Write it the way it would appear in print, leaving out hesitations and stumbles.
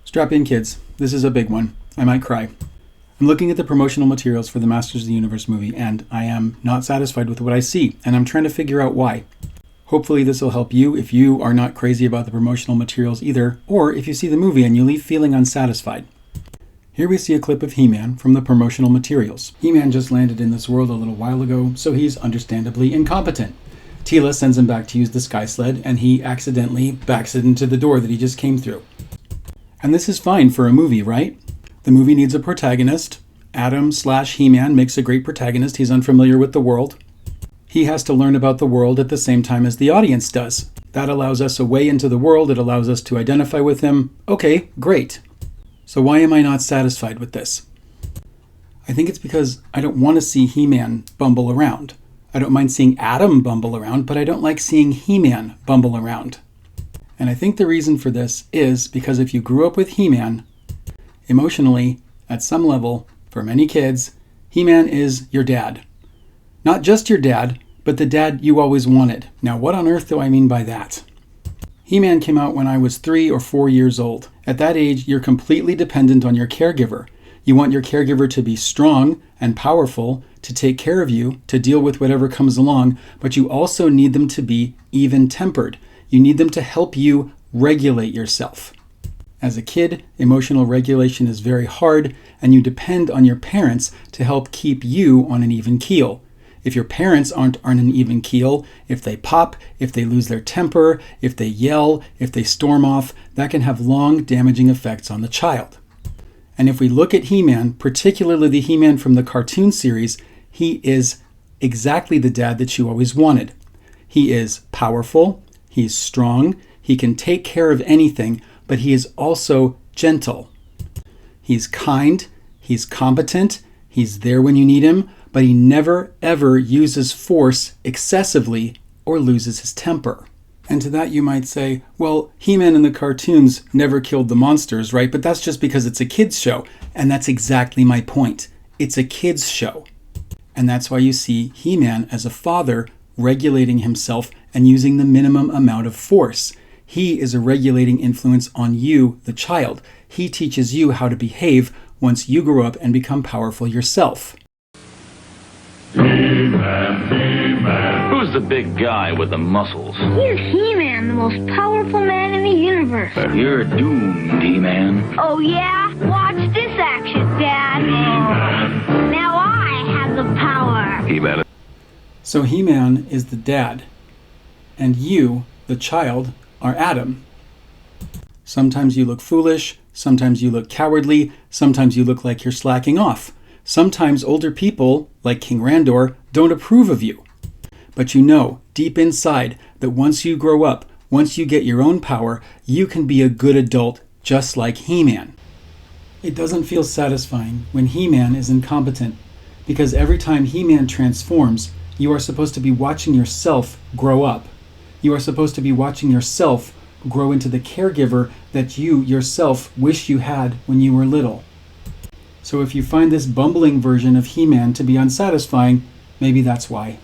Strap in, kids. This is a big one. I might cry. I'm looking at the promotional materials for the Masters of the Universe movie, and I am not satisfied with what I see, and I'm trying to figure out why. Hopefully this will help you if you are not crazy about the promotional materials either, or if you see the movie and you leave feeling unsatisfied. Here we see a clip of He-Man from the promotional materials. He-Man just landed in this world a little while ago, so he's understandably incompetent. Teela sends him back to use the sky sled, and he accidentally backs it into the door that he just came through. And this is fine for a movie, right? The movie needs a protagonist. Adam/He-Man makes a great protagonist. He's unfamiliar with the world. He has to learn about the world at the same time as the audience does. That allows us a way into the world. It allows us to identify with him. Okay, great. So why am I not satisfied with this? I think it's because I don't want to see He-Man bumble around. I don't mind seeing Adam bumble around, but I don't like seeing He-Man bumble around. And I think the reason for this is because if you grew up with He-Man, emotionally, at some level, for many kids, He-Man is your dad. Not just your dad, but the dad you always wanted. Now, what on earth do I mean by that? He-Man came out when I was 3 or 4 years old. At that age, you're completely dependent on your caregiver. You want your caregiver to be strong and powerful, to take care of you, to deal with whatever comes along, but you also need them to be even-tempered. You need them to help you regulate yourself. As a kid, emotional regulation is very hard, and you depend on your parents to help keep you on an even keel. If your parents aren't on an even keel, if they pop, if they lose their temper, if they yell, if they storm off, that can have long, damaging effects on the child. And if we look at He-Man, particularly the He-Man from the cartoon series, he is exactly the dad that you always wanted. He is powerful, he's strong, he can take care of anything, but he is also gentle. He's kind, he's competent, he's there when you need him, but he never ever uses force excessively or loses his temper. And to that you might say, well, He-Man in the cartoons never killed the monsters, right? But that's just because it's a kid's show. And that's exactly my point. It's a kid's show. And that's why you see He-Man as a father regulating himself and using the minimum amount of force. He is a regulating influence on you, the child. He teaches you how to behave once you grow up and become powerful yourself. He-Man, He-Man. Who's the big guy with the muscles? He's He-Man, the most powerful man in the universe. You're doomed, He-Man. Oh, yeah? Watch this action, Dad. He-Man. Now I have the power. He-Man. So He-Man is the dad, and you, the child, are Adam. Sometimes you look foolish, sometimes you look cowardly, sometimes you look like you're slacking off. Sometimes older people, like King Randor, don't approve of you. But you know, deep inside, that once you grow up, once you get your own power, you can be a good adult just like He-Man. It doesn't feel satisfying when He-Man is incompetent, because every time He-Man transforms, you are supposed to be watching yourself grow up. You are supposed to be watching yourself grow into the caregiver that you yourself wish you had when you were little. So if you find this bumbling version of He-Man to be unsatisfying, maybe that's why.